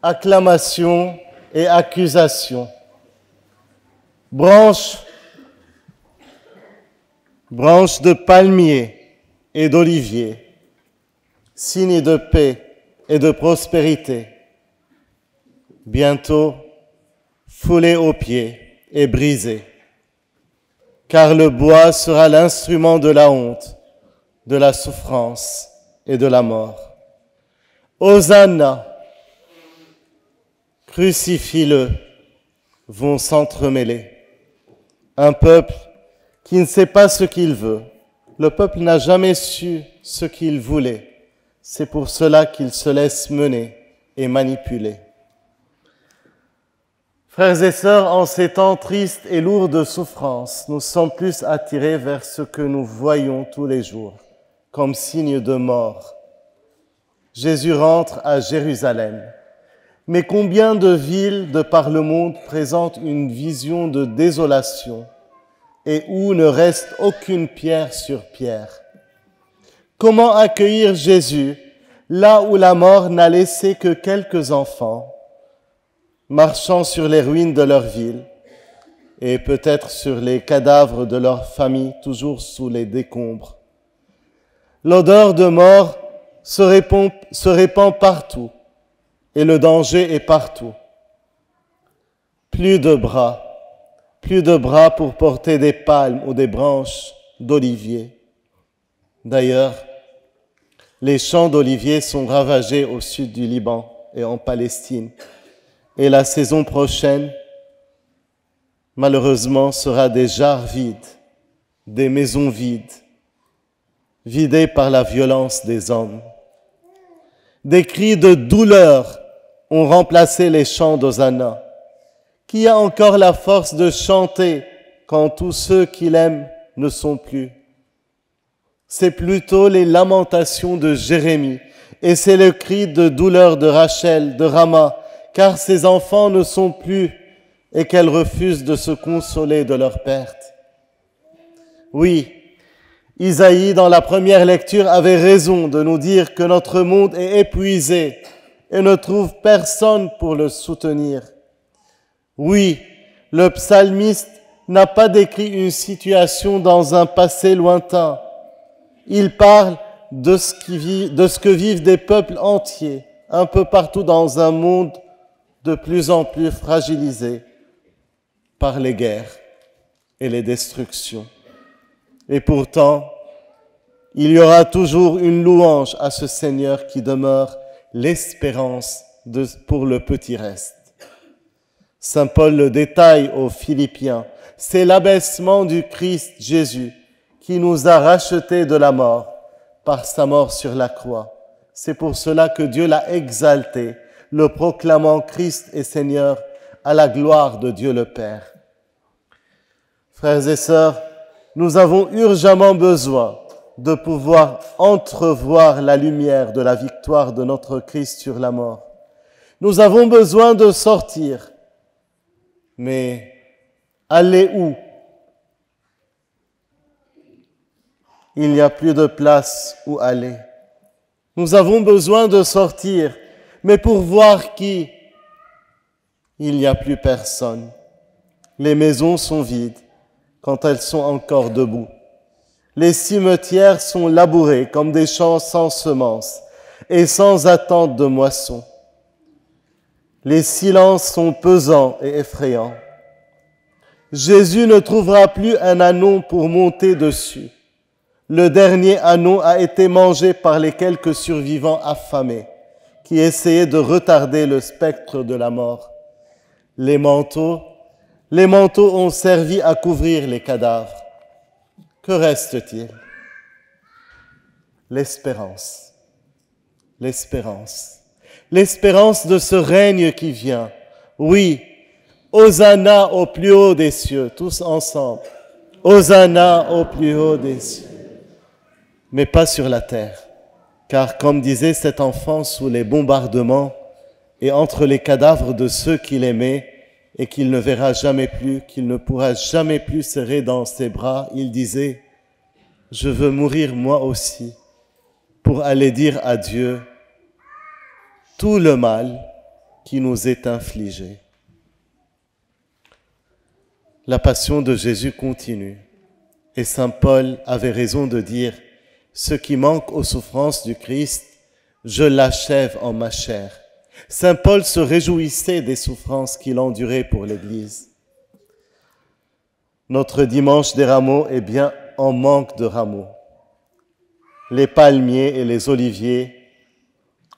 acclamation et accusation. Branche de palmier et d'olivier, signe de paix et de prospérité. Bientôt, foulé aux pieds et brisé, car le bois sera l'instrument de la honte, de la souffrance et de la mort. Hosanna, crucifie-le, vont s'entremêler. Un peuple qui ne sait pas ce qu'il veut. Le peuple n'a jamais su ce qu'il voulait. C'est pour cela qu'il se laisse mener et manipuler. Frères et sœurs, en ces temps tristes et lourds de souffrance, nous sommes plus attirés vers ce que nous voyons tous les jours, comme signe de mort. Jésus rentre à Jérusalem. Mais combien de villes de par le monde présentent une vision de désolation et où ne reste aucune pierre sur pierre? Comment accueillir Jésus là où la mort n'a laissé que quelques enfants, marchant sur les ruines de leur ville et peut-être sur les cadavres de leur famille toujours sous les décombres? L'odeur de mort se répand partout et le danger est partout. Plus de bras pour porter des palmes ou des branches d'olivier. D'ailleurs, les champs d'oliviers sont ravagés au sud du Liban et en Palestine. Et la saison prochaine, malheureusement, sera des jarres vides, des maisons vides, vidées par la violence des hommes. Des cris de douleur ont remplacé les chants d'Hosanna. Qui a encore la force de chanter quand tous ceux qui l'aiment ne sont plus? C'est plutôt les lamentations de Jérémie et c'est le cri de douleur de Rachel, de Rama, car ses enfants ne sont plus et qu'elles refusent de se consoler de leur perte. Oui, Isaïe, dans la première lecture, avait raison de nous dire que notre monde est épuisé et ne trouve personne pour le soutenir. Oui, le psalmiste n'a pas décrit une situation dans un passé lointain. Il parle de ce que vivent des peuples entiers, un peu partout dans un monde de plus en plus fragilisé par les guerres et les destructions. Et pourtant, il y aura toujours une louange à ce Seigneur qui demeure l'espérance pour le petit reste. Saint Paul le détaille aux Philippiens. C'est l'abaissement du Christ Jésus qui nous a rachetés de la mort par sa mort sur la croix. C'est pour cela que Dieu l'a exalté, le proclamant Christ et Seigneur à la gloire de Dieu le Père. Frères et sœurs, nous avons urgemment besoin de pouvoir entrevoir la lumière de la victoire de notre Christ sur la mort. Nous avons besoin de sortir. Mais aller où? Il n'y a plus de place où aller. Nous avons besoin de sortir, mais pour voir qui? Il n'y a plus personne. Les maisons sont vides quand elles sont encore debout. Les cimetières sont labourés comme des champs sans semences et sans attente de moisson. Les silences sont pesants et effrayants. Jésus ne trouvera plus un ânon pour monter dessus. Le dernier ânon a été mangé par les quelques survivants affamés qui essayaient de retarder le spectre de la mort. Les manteaux ont servi à couvrir les cadavres. Que reste-t-il? L'espérance. L'espérance de ce règne qui vient. Oui, Hosanna au plus haut des cieux, tous ensemble. Hosanna au plus haut des cieux. Mais pas sur la terre, car comme disait cet enfant sous les bombardements et entre les cadavres de ceux qu'il aimait et qu'il ne verra jamais plus, qu'il ne pourra jamais plus serrer dans ses bras, il disait « Je veux mourir moi aussi pour aller dire à Dieu tout le mal qui nous est infligé. La passion de Jésus continue, et saint Paul avait raison de dire « Ce qui manque aux souffrances du Christ, je l'achève en ma chair ». Saint Paul se réjouissait des souffrances qu'il endurait pour l'Église. Notre dimanche des rameaux est bien en manque de rameaux. Les palmiers et les oliviers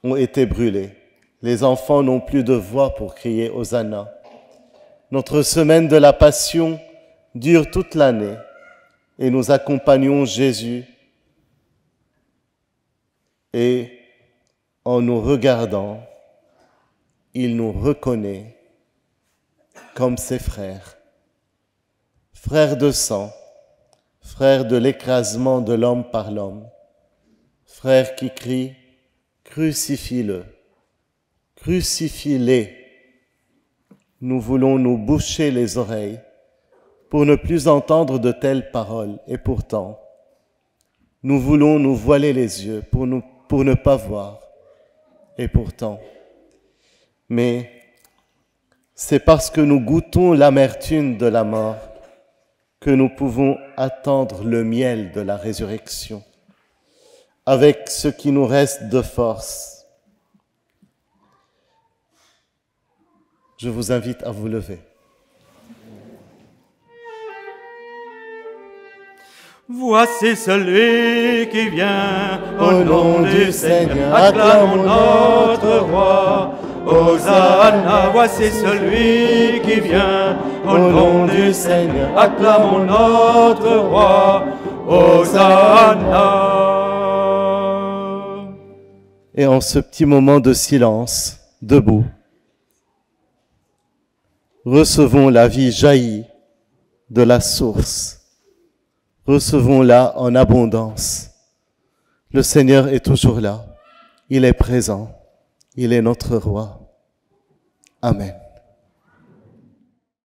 ont été brûlés. Les enfants n'ont plus de voix pour crier Hosanna. Notre semaine de la Passion dure toute l'année et nous accompagnons Jésus et en nous regardant, il nous reconnaît comme ses frères. Frères de sang, frères de l'écrasement de l'homme par l'homme, frères qui crient « Crucifie-le, crucifie-les ». Nous voulons nous boucher les oreilles pour ne plus entendre de telles paroles. Et pourtant, nous voulons nous voiler les yeux pour ne pas voir. Et pourtant, mais c'est parce que nous goûtons l'amertume de la mort que nous pouvons attendre le miel de la résurrection. Avec ce qui nous reste de force, je vous invite à vous lever. Voici celui qui vient, Au nom du Seigneur, acclamons notre roi. Hosanna, voici celui qui vient, au nom du Seigneur, acclamons notre roi. Hosanna. Et en ce petit moment de silence, debout, recevons la vie jaillie de la source. Recevons-la en abondance. Le Seigneur est toujours là. Il est présent. Il est notre roi. Amen.